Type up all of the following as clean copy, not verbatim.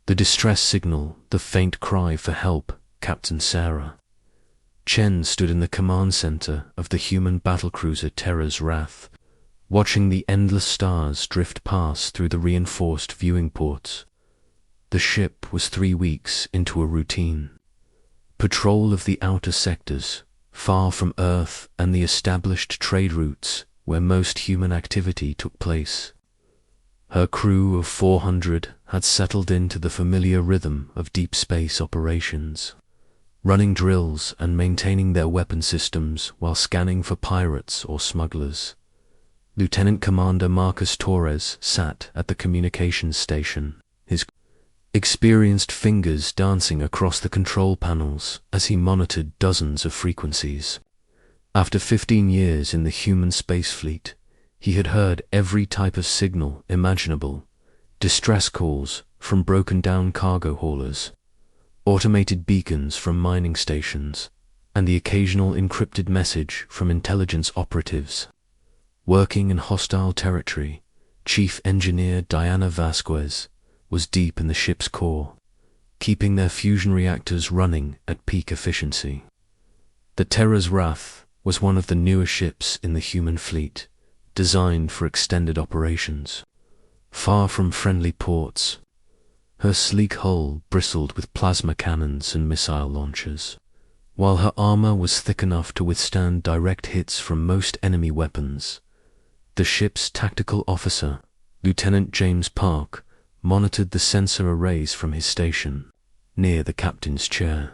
The distress signal, the faint cry for help, Captain Sarah. Chen stood in the command center of the human battlecruiser Terra's Wrath, watching the endless stars drift past through the reinforced viewing ports. The ship was 3 weeks into a routine. Patrol of the outer sectors, far from Earth and the established trade routes where most human activity took place. Her crew of 400 had settled into the familiar rhythm of deep space operations, running drills and maintaining their weapon systems while scanning for pirates or smugglers. Lieutenant Commander Marcus Torres sat at the communications station, his experienced fingers dancing across the control panels as he monitored dozens of frequencies. After 15 years in the human space fleet, he had heard every type of signal imaginable: distress calls from broken-down cargo haulers, automated beacons from mining stations, and the occasional encrypted message from intelligence operatives. Working in hostile territory, Chief Engineer Diana Vasquez was deep in the ship's core, keeping their fusion reactors running at peak efficiency. The Terra's Wrath was one of the newer ships in the human fleet, designed for extended operations. Far from friendly ports, her sleek hull bristled with plasma cannons and missile launchers, while her armor was thick enough to withstand direct hits from most enemy weapons. The ship's tactical officer, Lieutenant James Park, monitored the sensor arrays from his station, near the captain's chair.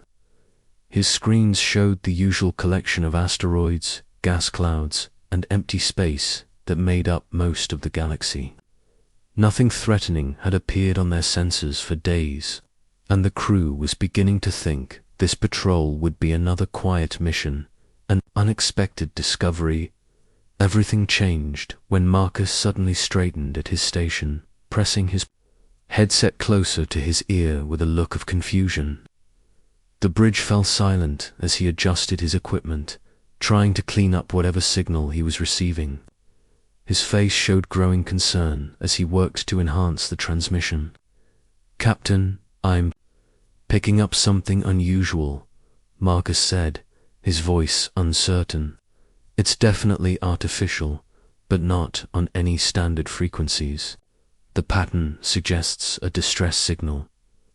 His screens showed the usual collection of asteroids, gas clouds, and empty space that made up most of the galaxy. Nothing threatening had appeared on their sensors for days, and the crew was beginning to think this patrol would be another quiet mission, an unexpected discovery. Everything changed when Marcus suddenly straightened at his station, pressing his headset closer to his ear with a look of confusion. The bridge fell silent as he adjusted his equipment, trying to clean up whatever signal he was receiving. His face showed growing concern as he worked to enhance the transmission. "Captain, I'm picking up something unusual," Marcus said, his voice uncertain. "It's definitely artificial, but not on any standard frequencies. The pattern suggests a distress signal,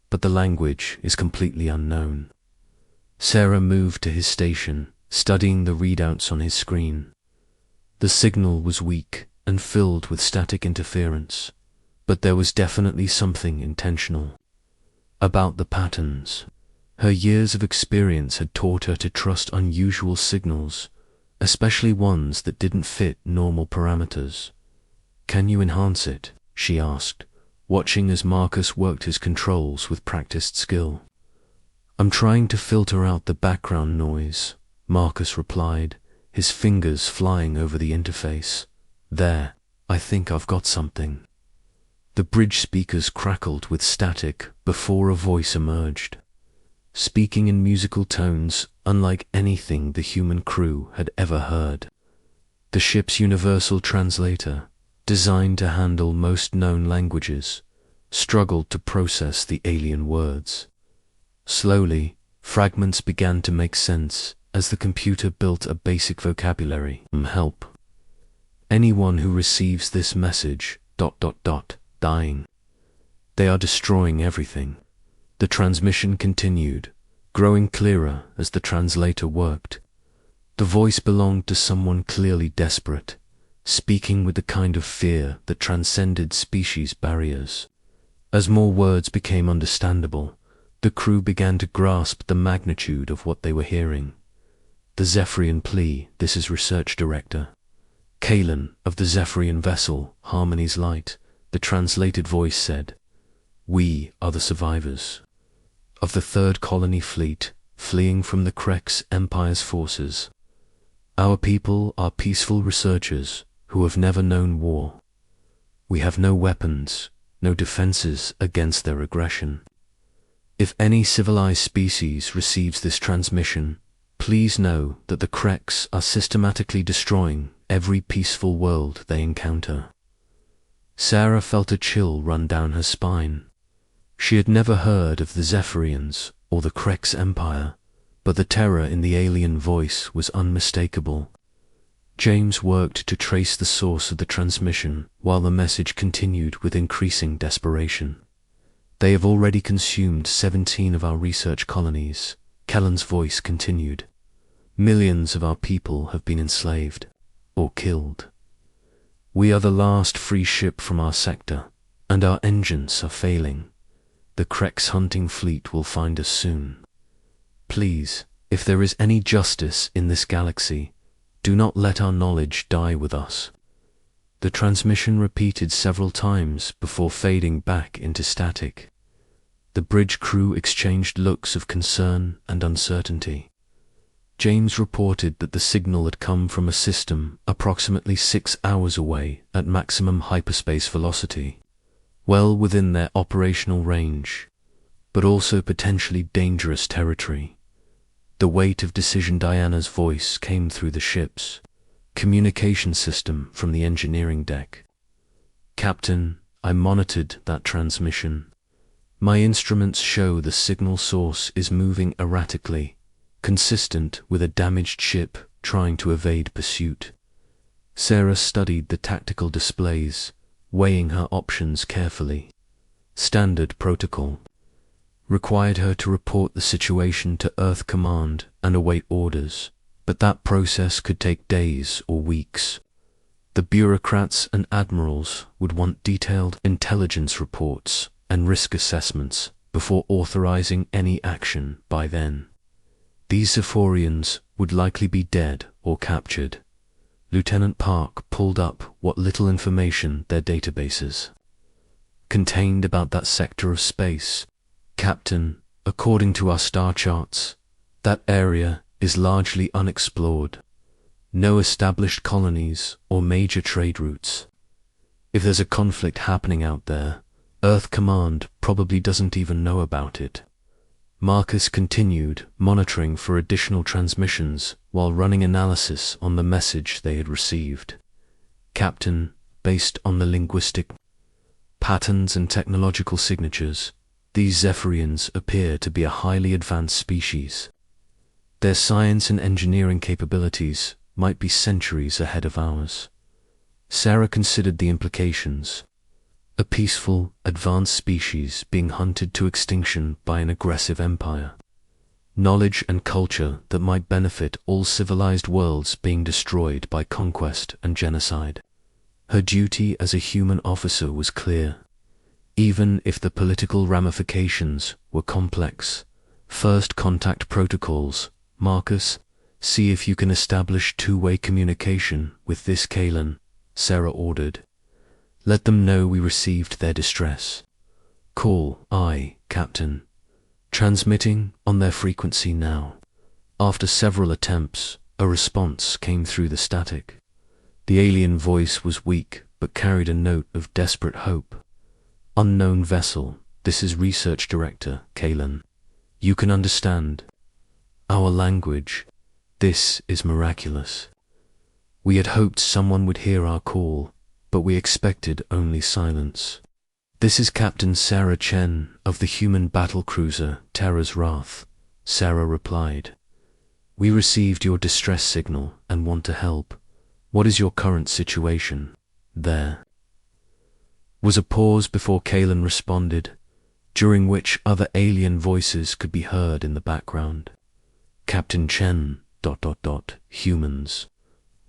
but the language is completely unknown." Sarah moved to his station, studying the readouts on his screen. The signal was weak and filled with static interference, but there was definitely something intentional about the patterns. Her years of experience had taught her to trust unusual signals, especially ones that didn't fit normal parameters. "Can you enhance it?" she asked, watching as Marcus worked his controls with practiced skill. "I'm trying to filter out the background noise," Marcus replied, his fingers flying over the interface. "There, I think I've got something." The bridge speakers crackled with static before a voice emerged, speaking in musical tones unlike anything the human crew had ever heard. The ship's universal translator, designed to handle most known languages, struggled to process the alien words. Slowly, fragments began to make sense as the computer built a basic vocabulary. "Help. Anyone who receives this message, ... dying. They are destroying everything." The transmission continued, growing clearer as the translator worked. The voice belonged to someone clearly desperate, speaking with the kind of fear that transcended species barriers. As more words became understandable, the crew began to grasp the magnitude of what they were hearing. "The Zephyrian plea, this is Research Director Kalen of the Zephyrian vessel, Harmony's Light," the translated voice said. "We are the survivors of the Third Colony Fleet, fleeing from the Krex Empire's forces. Our people are peaceful researchers who have never known war. We have no weapons, no defenses against their aggression. If any civilized species receives this transmission, please know that the Krex are systematically destroying every peaceful world they encounter." Sarah felt a chill run down her spine. She had never heard of the Zephyrians or the Krex Empire, but the terror in the alien voice was unmistakable. James worked to trace the source of the transmission while the message continued with increasing desperation. They have already consumed 17 of our research colonies, Kellen's voice continued. Millions of our people have been enslaved or killed. We are the last free ship from our sector, and our engines are failing. The Krex hunting fleet will find us soon. Please, if there is any justice in this galaxy, do not let our knowledge die with us. The transmission repeated several times before fading back into static. The bridge crew exchanged looks of concern and uncertainty. James reported that the signal had come from a system approximately 6 hours away at maximum hyperspace velocity, well within their operational range, but also potentially dangerous territory. The weight of Decision Diana's voice came through the ship's communication system from the engineering deck. Captain, I monitored that transmission. My instruments show the signal source is moving erratically, consistent with a damaged ship trying to evade pursuit. Sarah studied the tactical displays, weighing her options carefully. Standard protocol required her to report the situation to Earth Command and await orders, but that process could take days or weeks. The bureaucrats and admirals would want detailed intelligence reports and risk assessments before authorizing any action by then. These Zephorians would likely be dead or captured. Lieutenant Park pulled up what little information their databases contained about that sector of space. Captain, according to our star charts, that area is largely unexplored. No established colonies or major trade routes. If there's a conflict happening out there, Earth Command probably doesn't even know about it. Marcus continued monitoring for additional transmissions while running analysis on the message they had received. Captain, based on the linguistic patterns and technological signatures, these Zephyrians appear to be a highly advanced species. Their science and engineering capabilities might be centuries ahead of ours. Sarah considered the implications. A peaceful, advanced species being hunted to extinction by an aggressive empire. Knowledge and culture that might benefit all civilized worlds being destroyed by conquest and genocide. Her duty as a human officer was clear. Even if the political ramifications were complex. First contact protocols. Marcus, see if you can establish two-way communication with this Kalen, Sarah ordered. Let them know we received their distress. Call, aye, Captain. Transmitting on their frequency now. After several attempts, a response came through the static. The alien voice was weak, but carried a note of desperate hope. Unknown vessel, this is Research Director, Kalen. You can understand our language. This is miraculous. We had hoped someone would hear our call, but we expected only silence. This is Captain Sarah Chen of the human battlecruiser Terra's Wrath, Sarah replied. We received your distress signal and want to help. What is your current situation? There was a pause before Kalen responded, during which other alien voices could be heard in the background. Captain Chen, ... humans.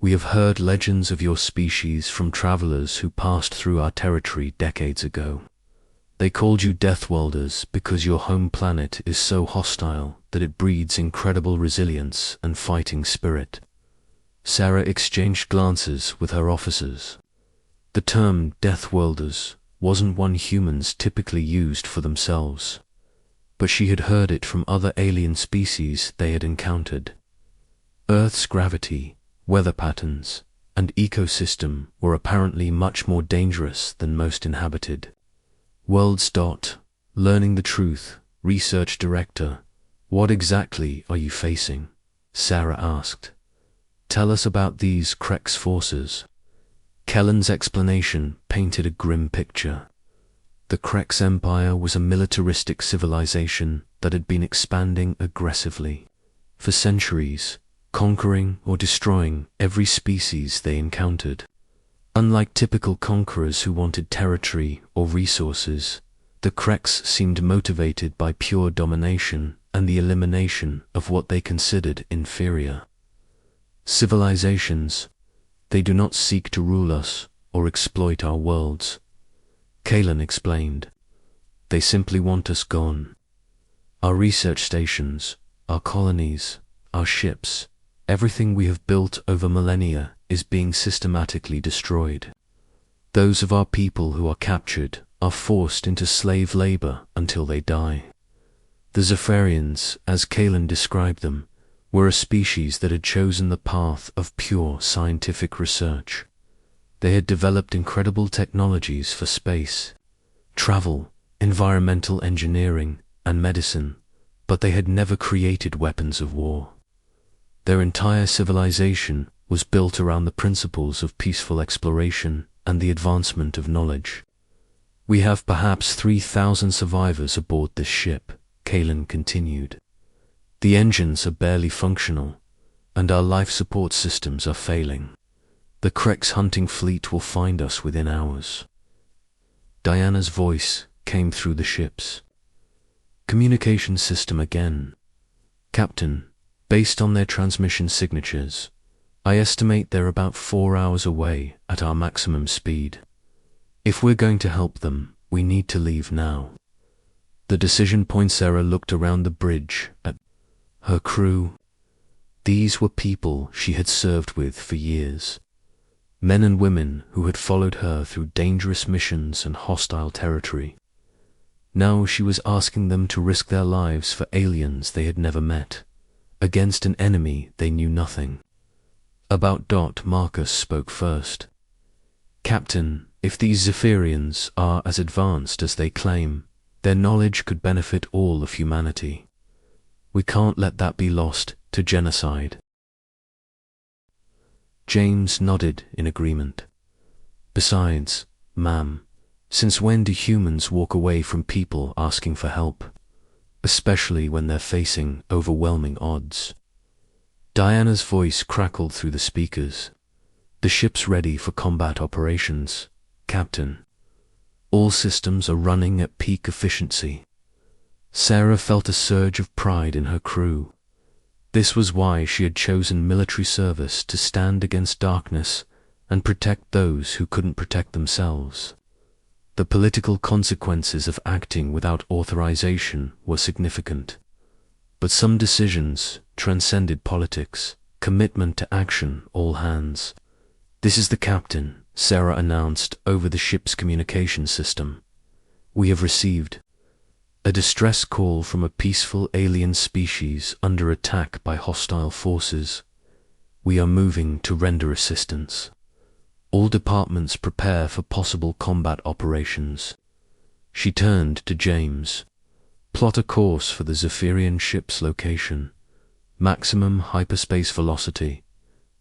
We have heard legends of your species from travelers who passed through our territory decades ago. They called you Deathworlders because your home planet is so hostile that it breeds incredible resilience and fighting spirit. Sarah exchanged glances with her officers. The term Deathworlders wasn't one humans typically used for themselves, but she had heard it from other alien species they had encountered. Earth's gravity, weather patterns, and ecosystem were apparently much more dangerous than most inhabited worlds. Learning the truth, Research Director, what exactly are you facing? Sarah asked. Tell us about these Krex forces. Kellen's explanation painted a grim picture. The Krex Empire was a militaristic civilization that had been expanding aggressively for centuries, conquering or destroying every species they encountered. Unlike typical conquerors who wanted territory or resources, the Krex seemed motivated by pure domination and the elimination of what they considered inferior. Civilizations, they do not seek to rule us or exploit our worlds, Kalen explained. They simply want us gone. Our research stations, our colonies, our ships, everything we have built over millennia is being systematically destroyed. Those of our people who are captured are forced into slave labor until they die. The Zephyrians, as Kalen described them, were a species that had chosen the path of pure scientific research. They had developed incredible technologies for space, travel, environmental engineering, and medicine, but they had never created weapons of war. Their entire civilization was built around the principles of peaceful exploration and the advancement of knowledge. We have perhaps 3,000 survivors aboard this ship, Kalen continued. The engines are barely functional, and our life support systems are failing. The Krex hunting fleet will find us within hours. Diana's voice came through the ships. Communication system again. Captain, based on their transmission signatures, I estimate they're about 4 hours away at our maximum speed. If we're going to help them, we need to leave now. The decision point. Sarah looked around the bridge at her crew. These were people she had served with for years. Men and women who had followed her through dangerous missions and hostile territory. Now she was asking them to risk their lives for aliens they had never met, against an enemy they knew nothing about. Marcus spoke first. Captain, if these Zephyrians are as advanced as they claim, their knowledge could benefit all of humanity. We can't let that be lost to genocide. James nodded in agreement. Besides, ma'am, since when do humans walk away from people asking for help, especially when they're facing overwhelming odds? Diana's voice crackled through the speakers. The ship's ready for combat operations, Captain. All systems are running at peak efficiency. Sarah felt a surge of pride in her crew. This was why she had chosen military service, to stand against darkness and protect those who couldn't protect themselves. The political consequences of acting without authorization were significant, but some decisions transcended politics. Commitment to action, all hands. This is the captain, Sarah announced over the ship's communication system. We have received a distress call from a peaceful alien species under attack by hostile forces. We are moving to render assistance. All departments prepare for possible combat operations. She turned to James. Plot a course for the Zephyrian ship's location. Maximum hyperspace velocity.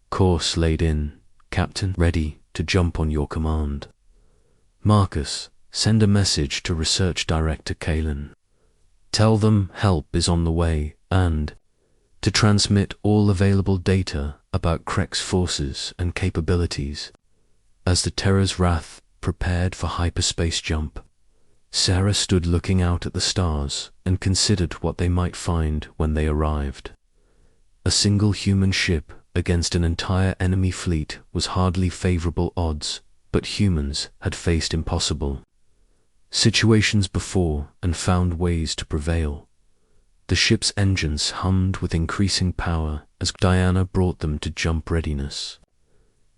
Course laid in. Captain, ready to jump on your command. Marcus, send a message to Research Director Kalen. Tell them help is on the way, and to transmit all available data about Krex forces and capabilities. As the Terra's Wrath prepared for hyperspace jump, Sarah stood looking out at the stars and considered what they might find when they arrived. A single human ship against an entire enemy fleet was hardly favorable odds, but humans had faced impossible situations before and found ways to prevail. The ship's engines hummed with increasing power as Diana brought them to jump readiness.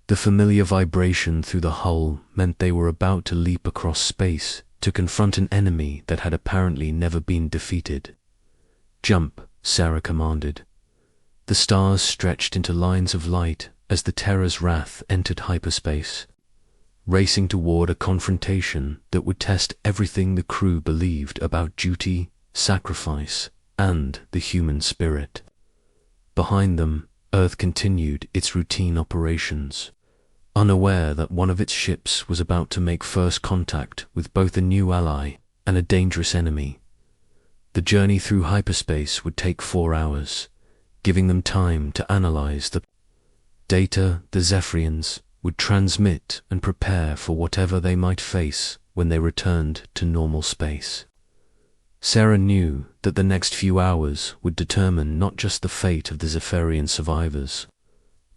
The familiar vibration through the hull meant they were about to leap across space to confront an enemy that had apparently never been defeated. Jump, Sarah commanded. The stars stretched into lines of light as the Terra's Wrath entered hyperspace, racing toward a confrontation that would test everything the crew believed about duty, sacrifice, and the human spirit. Behind them, Earth continued its routine operations. unaware that one of its ships was about to make first contact with both a new ally and a dangerous enemy. The journey through hyperspace would take 4 hours, giving them time to analyze the data the Zephyrians would transmit and prepare for whatever they might face when they returned to normal space. Sarah knew that the next few hours would determine not just the fate of the Zephyrian survivors,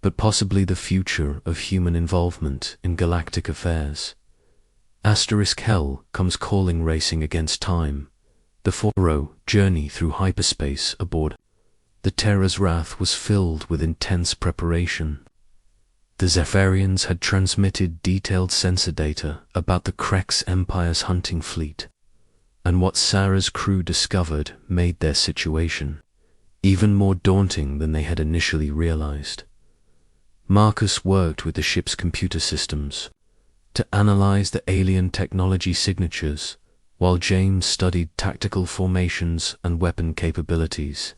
but possibly the future of human involvement in galactic affairs. Asterisk Hell comes calling, racing against time. The 4-hour journey through hyperspace aboard the Terra's Wrath was filled with intense preparation. The Zephyrians had transmitted detailed sensor data about the Krex Empire's hunting fleet, and what Sarah's crew discovered made their situation even more daunting than they had initially realized. Marcus worked with the ship's computer systems to analyze the alien technology signatures, while James studied tactical formations and weapon capabilities.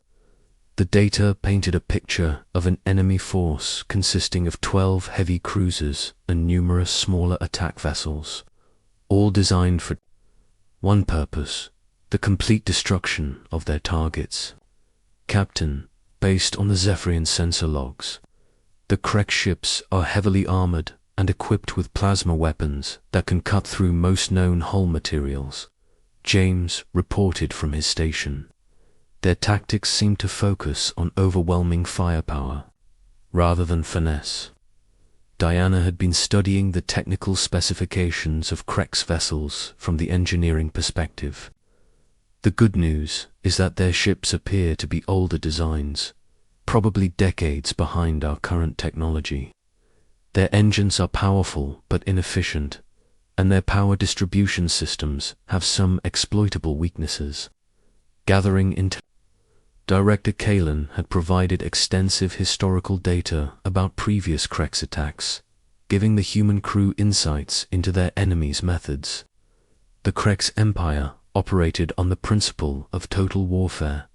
The data painted a picture of an enemy force consisting of 12 heavy cruisers and numerous smaller attack vessels, all designed for one purpose: the complete destruction of their targets. Captain, based on the Zephyrian sensor logs, the Krex ships are heavily armored and equipped with plasma weapons that can cut through most known hull materials, James reported from his station. Their tactics seemed to focus on overwhelming firepower, rather than finesse. Diana had been studying the technical specifications of Krex vessels from the engineering perspective. The good news is that their ships appear to be older designs, probably decades behind our current technology. Their engines are powerful but inefficient, and their power distribution systems have some exploitable weaknesses. Gathering intel, Director Kalen had provided extensive historical data about previous Krex attacks, giving the human crew insights into their enemies' methods. The Krex Empire operated on the principle of total warfare.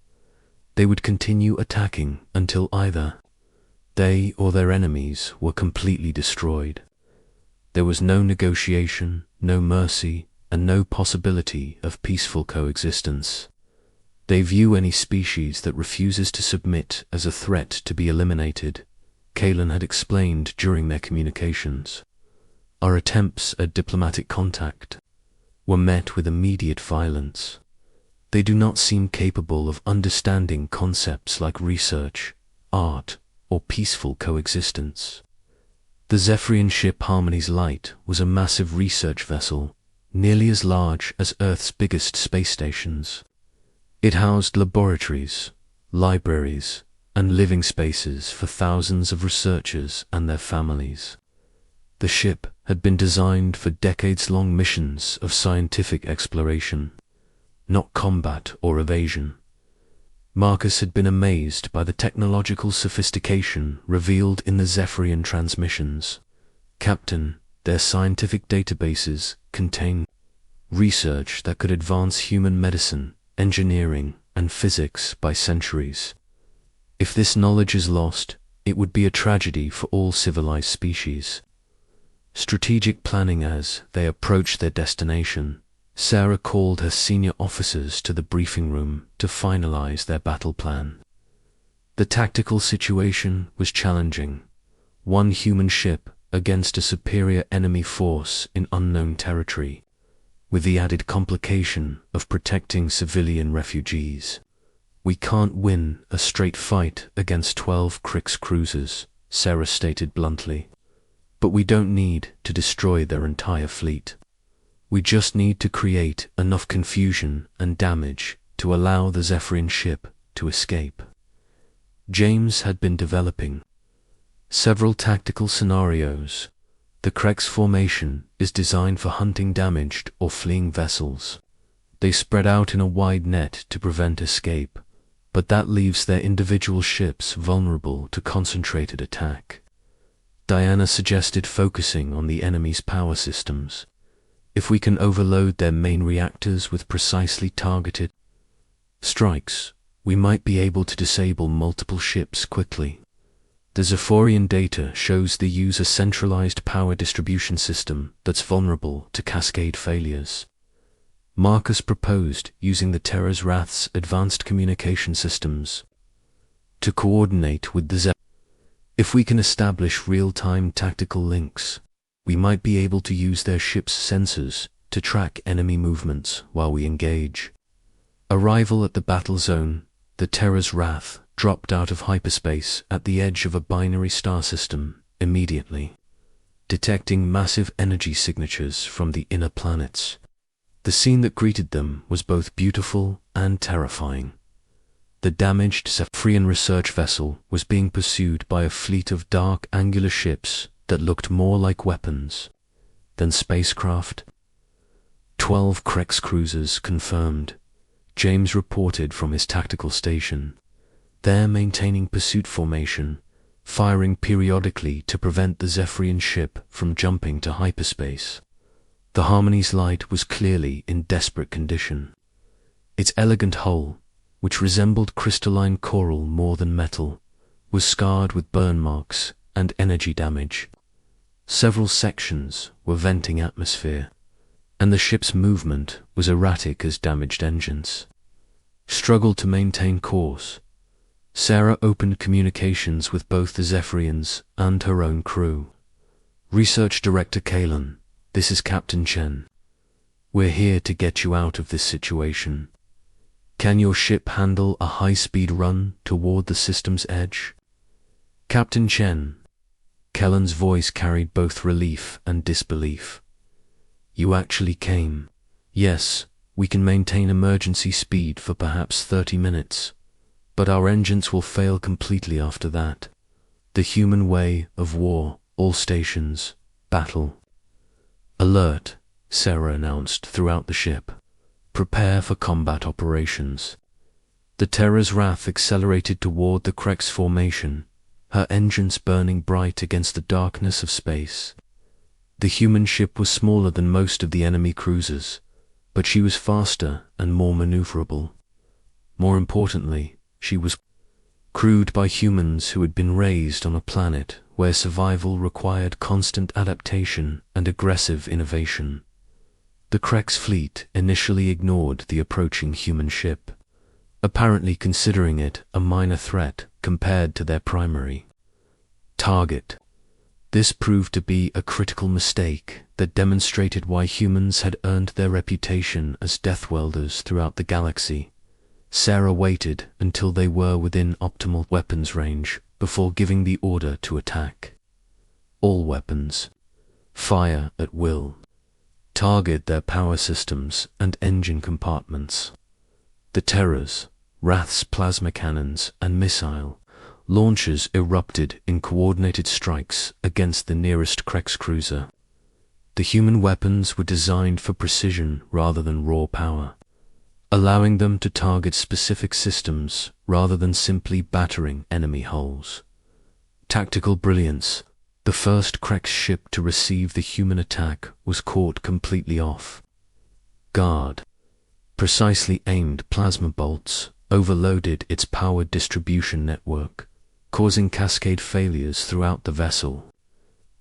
They would continue attacking until either they or their enemies were completely destroyed. There was no negotiation, no mercy, and no possibility of peaceful coexistence. They view any species that refuses to submit as a threat to be eliminated, Kalen had explained during their communications. Our attempts at diplomatic contact were met with immediate violence. They do not seem capable of understanding concepts like research, art, or peaceful coexistence. The Zephyrian ship Harmony's Light was a massive research vessel, nearly as large as Earth's biggest space stations. It housed laboratories, libraries, and living spaces for thousands of researchers and their families. The ship had been designed for decades-long missions of scientific exploration, not combat or evasion. Marcus had been amazed by the technological sophistication revealed in the Zephyrian transmissions. Captain, their scientific databases contain research that could advance human medicine, engineering, and physics by centuries. If this knowledge is lost, it would be a tragedy for all civilized species. Strategic planning as they approached their destination, Sarah called her senior officers to the briefing room to finalize their battle plan. The tactical situation was challenging. One human ship against a superior enemy force in unknown territory, with the added complication of protecting civilian refugees. We can't win a straight fight against 12 Krex cruisers, Sarah stated bluntly. But we don't need to destroy their entire fleet. We just need to create enough confusion and damage to allow the Zephyrian ship to escape. James had been developing several tactical scenarios. The Krex formation is designed for hunting damaged or fleeing vessels. They spread out in a wide net to prevent escape, but that leaves their individual ships vulnerable to concentrated attack. Diana suggested focusing on the enemy's power systems. If we can overload their main reactors with precisely targeted strikes, we might be able to disable multiple ships quickly. The Zephyrian data shows they use a centralized power distribution system that's vulnerable to cascade failures. Marcus proposed using the Terra's Wrath's advanced communication systems to coordinate with the Zephyr. If we can establish real-time tactical links, we might be able to use their ship's sensors to track enemy movements while we engage. Arrival at the battle zone, the Terra's Wrath dropped out of hyperspace at the edge of a binary star system immediately, detecting massive energy signatures from the inner planets. The scene that greeted them was both beautiful and terrifying. The damaged Zephyrian research vessel was being pursued by a fleet of dark angular ships that looked more like weapons than spacecraft. 12 Krex cruisers confirmed, James reported from his tactical station. They're maintaining pursuit formation, firing periodically to prevent the Zephyrian ship from jumping to hyperspace. The Harmony's light was clearly in desperate condition. Its elegant hull, which resembled crystalline coral more than metal, was scarred with burn marks and energy damage. Several sections were venting atmosphere, and the ship's movement was erratic as damaged engines struggled to maintain course. Sarah opened communications with both the Zephyrians and her own crew. Research Director Kalen, this is Captain Chen. We're here to get you out of this situation. Can your ship handle a high-speed run toward the system's edge? Captain Chen. Kellen's voice carried both relief and disbelief. You actually came. Yes, we can maintain emergency speed for perhaps 30 minutes, but our engines will fail completely after that. The human way of war, all stations, battle. Alert, Sarah announced throughout the ship. Prepare for combat operations. The Terra's Wrath accelerated toward the Krex formation, her engines burning bright against the darkness of space. The human ship was smaller than most of the enemy cruisers, but she was faster and more maneuverable. More importantly, she was crewed by humans who had been raised on a planet where survival required constant adaptation and aggressive innovation. The Krex fleet initially ignored the approaching human ship, apparently considering it a minor threat compared to their primary target. This proved to be a critical mistake that demonstrated why humans had earned their reputation as Deathworlders throughout the galaxy. Sarah waited until they were within optimal weapons range before giving the order to attack. All weapons. Fire at will. Target their power systems and engine compartments. The Terra's, Wrath's plasma cannons and missile launchers erupted in coordinated strikes against the nearest Krex cruiser. The human weapons were designed for precision rather than raw power, allowing them to target specific systems rather than simply battering enemy hulls. Tactical brilliance. The first Krex ship to receive the human attack was caught completely off guard. Precisely aimed plasma bolts overloaded its power distribution network, causing cascade failures throughout the vessel.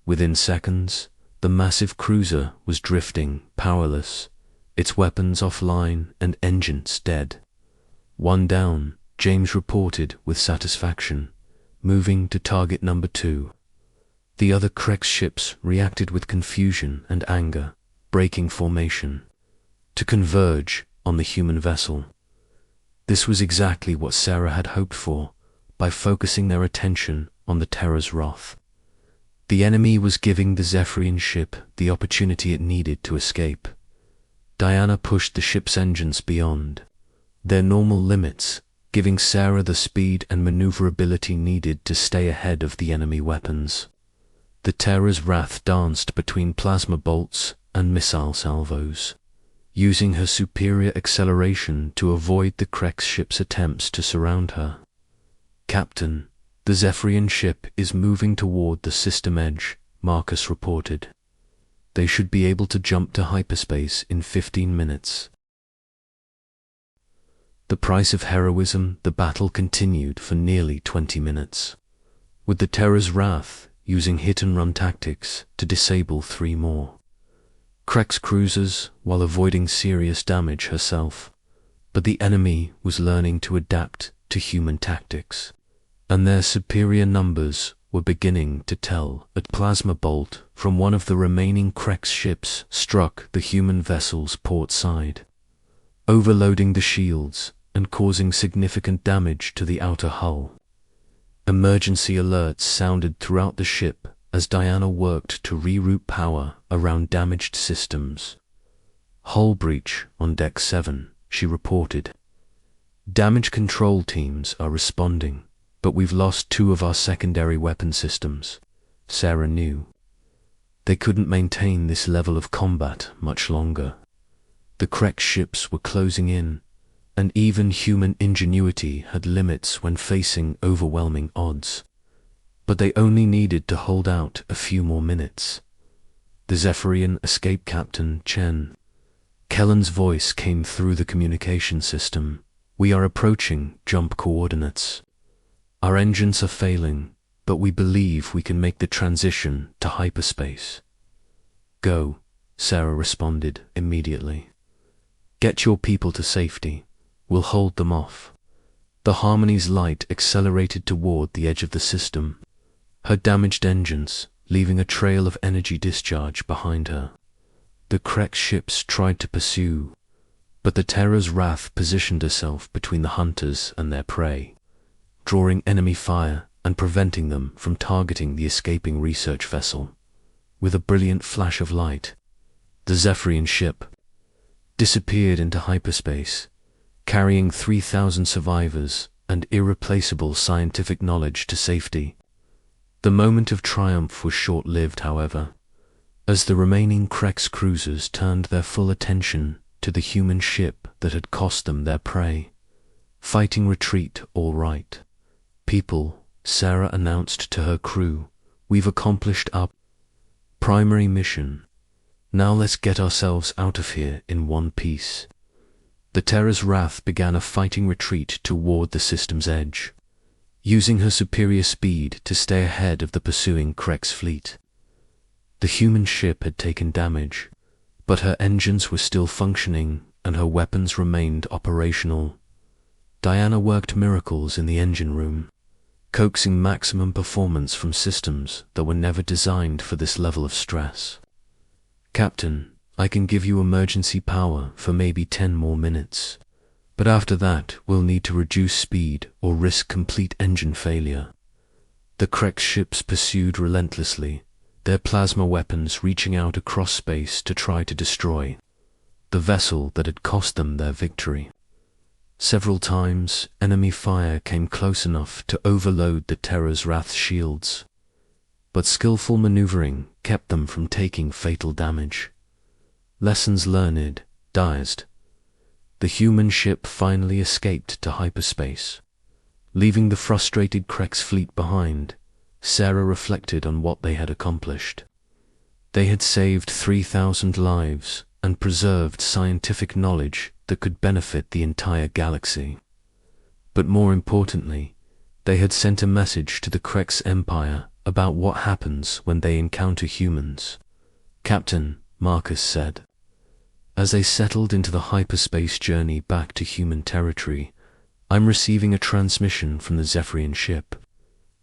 Within seconds, the massive cruiser was drifting, powerless, its weapons offline and engines dead. One down, James reported with satisfaction, moving to target number 2. The other Krex ships reacted with confusion and anger, breaking formation to converge on the human vessel. This was exactly what Sarah had hoped for by focusing their attention on the Terra's Wrath. The enemy was giving the Zephyrian ship the opportunity it needed to escape. Diana pushed the ship's engines beyond their normal limits, giving Sarah the speed and maneuverability needed to stay ahead of the enemy weapons. The Terra's Wrath danced between plasma bolts and missile salvos, using her superior acceleration to avoid the Krex ship's attempts to surround her. Captain, the Zephyrian ship is moving toward the system edge, Marcus reported. They should be able to jump to hyperspace in 15 minutes. The price of heroism, the battle continued for nearly 20 minutes. with the Terror's Wrath using hit-and-run tactics to disable 3 more Krex cruisers while avoiding serious damage herself. But the enemy was learning to adapt to human tactics, and their superior numbers were beginning to tell. A plasma bolt from one of the remaining Krex ships struck the human vessel's port side, overloading the shields and causing significant damage to the outer hull. Emergency alerts sounded throughout the ship as Diana worked to reroute power around damaged systems. "Hull breach on Deck 7, she reported. "Damage control teams are responding, but we've lost 2 of our secondary weapon systems." Sarah knew. They couldn't maintain this level of combat much longer. The Krex ships were closing in, and even human ingenuity had limits when facing overwhelming odds. But they only needed to hold out a few more minutes. The Zephyrian escape captain, Chen. Kellen's voice came through the communication system. "We are approaching jump coordinates. Our engines are failing, but we believe we can make the transition to hyperspace." "Go," Sarah responded immediately. "Get your people to safety. We'll hold them off." The Harmony's light accelerated toward the edge of the system, her damaged engines leaving a trail of energy discharge behind her. The Krex ships tried to pursue, but the Terror's Wrath positioned herself between the hunters and their prey, drawing enemy fire and preventing them from targeting the escaping research vessel. With a brilliant flash of light, the Zephyrian ship disappeared into hyperspace, carrying 3,000 survivors and irreplaceable scientific knowledge to safety. The moment of triumph was short-lived, however, as the remaining Krex cruisers turned their full attention to the human ship that had cost them their prey. "Fighting retreat, all right. People," Sarah announced to her crew, "we've accomplished our primary mission. Now let's get ourselves out of here in one piece." The Terror's Wrath began a fighting retreat toward the system's edge, using her superior speed to stay ahead of the pursuing Krex fleet. The human ship had taken damage, but her engines were still functioning and her weapons remained operational. Diana worked miracles in the engine room, coaxing maximum performance from systems that were never designed for this level of stress. "Captain, I can give you emergency power for maybe 10 more minutes, but after that we'll need to reduce speed or risk complete engine failure." The Krex ships pursued relentlessly, their plasma weapons reaching out across space to try to destroy the vessel that had cost them their victory. Several times, enemy fire came close enough to overload the Terror's Wrath shields, but skillful maneuvering kept them from taking fatal damage. Lessons learned, Diazed. The human ship finally escaped to hyperspace. Leaving the frustrated Krex fleet behind, Sarah reflected on what they had accomplished. They had saved 3,000 lives and preserved scientific knowledge that could benefit the entire galaxy. But more importantly, they had sent a message to the Krex Empire about what happens when they encounter humans. "Captain," Marcus said. As they settled into the hyperspace journey back to human territory, "I'm receiving a transmission from the Zephyrian ship.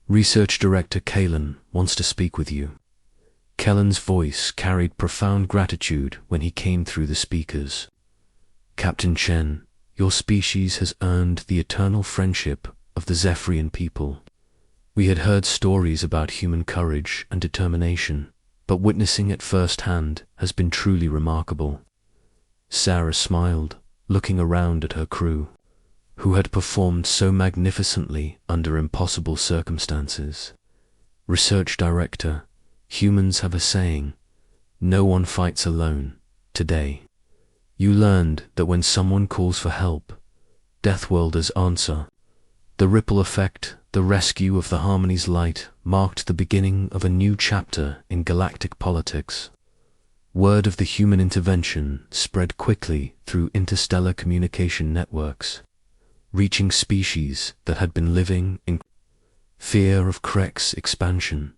Research Director Kalen wants to speak with you." Kellen's voice carried profound gratitude when he came through the speakers. "Captain Chen, your species has earned the eternal friendship of the Zephyrian people. We had heard stories about human courage and determination, but witnessing it firsthand has been truly remarkable." Sarah smiled, looking around at her crew, who had performed so magnificently under impossible circumstances. "Research Director, humans have a saying, 'No one fights alone,' today. You learned that when someone calls for help, Deathworlders answer. The ripple effect, the rescue of the Harmony's light, marked the beginning of a new chapter in galactic politics. Word of the human intervention spread quickly through interstellar communication networks, reaching species that had been living in Fear of Krek's expansion.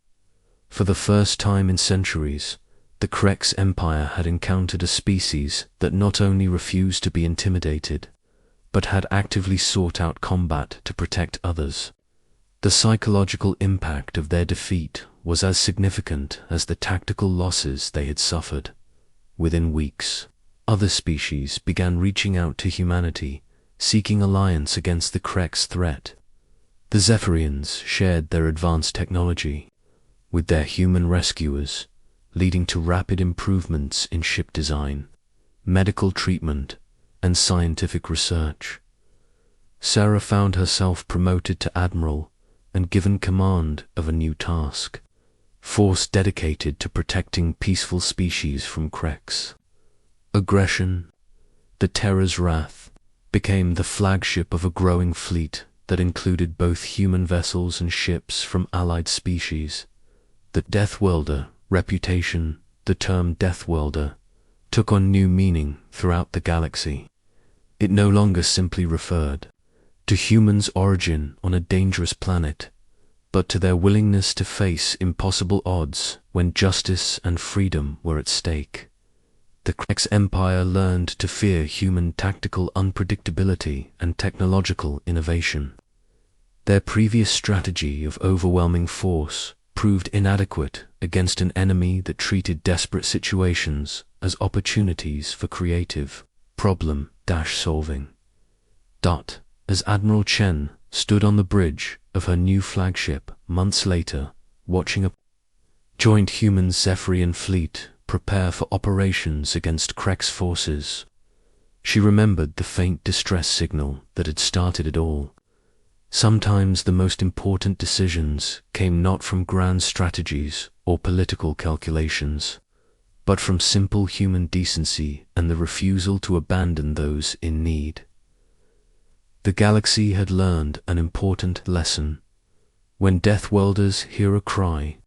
For the first time in centuries, the Krek's empire had encountered a species that not only refused to be intimidated, but had actively sought out combat to protect others. The psychological impact of their defeat was as significant as the tactical losses they had suffered. Within weeks, other species began reaching out to humanity, seeking alliance against the Krek's threat. The Zephyrians shared their advanced technology with their human rescuers, leading to rapid improvements in ship design, medical treatment, and scientific research. Sarah found herself promoted to admiral and given command of a new task, force dedicated to protecting peaceful species from Krek's aggression. The Terror's Wrath became the flagship of a growing fleet that included both human vessels and ships from allied species. The Deathworlder reputation, the term Deathworlder, took on new meaning throughout the galaxy. It no longer simply referred to humans' origin on a dangerous planet, but to their willingness to face impossible odds when justice and freedom were at stake. The Krek's empire learned to fear human tactical unpredictability and technological innovation. Their previous strategy of overwhelming force proved inadequate against an enemy that treated desperate situations as opportunities for creative problem-solving. As Admiral Chen stood on the bridge of her new flagship months later, watching a joint human Zephyrian fleet prepare for operations against Krek's forces, she remembered the faint distress signal that had started it all. Sometimes the most important decisions came not from grand strategies or political calculations, but from simple human decency and the refusal to abandon those in need. The galaxy had learned an important lesson. When Deathworlders hear a cry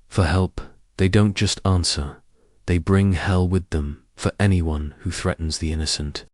for help, they don't just answer, they bring hell with them for anyone who threatens the innocent.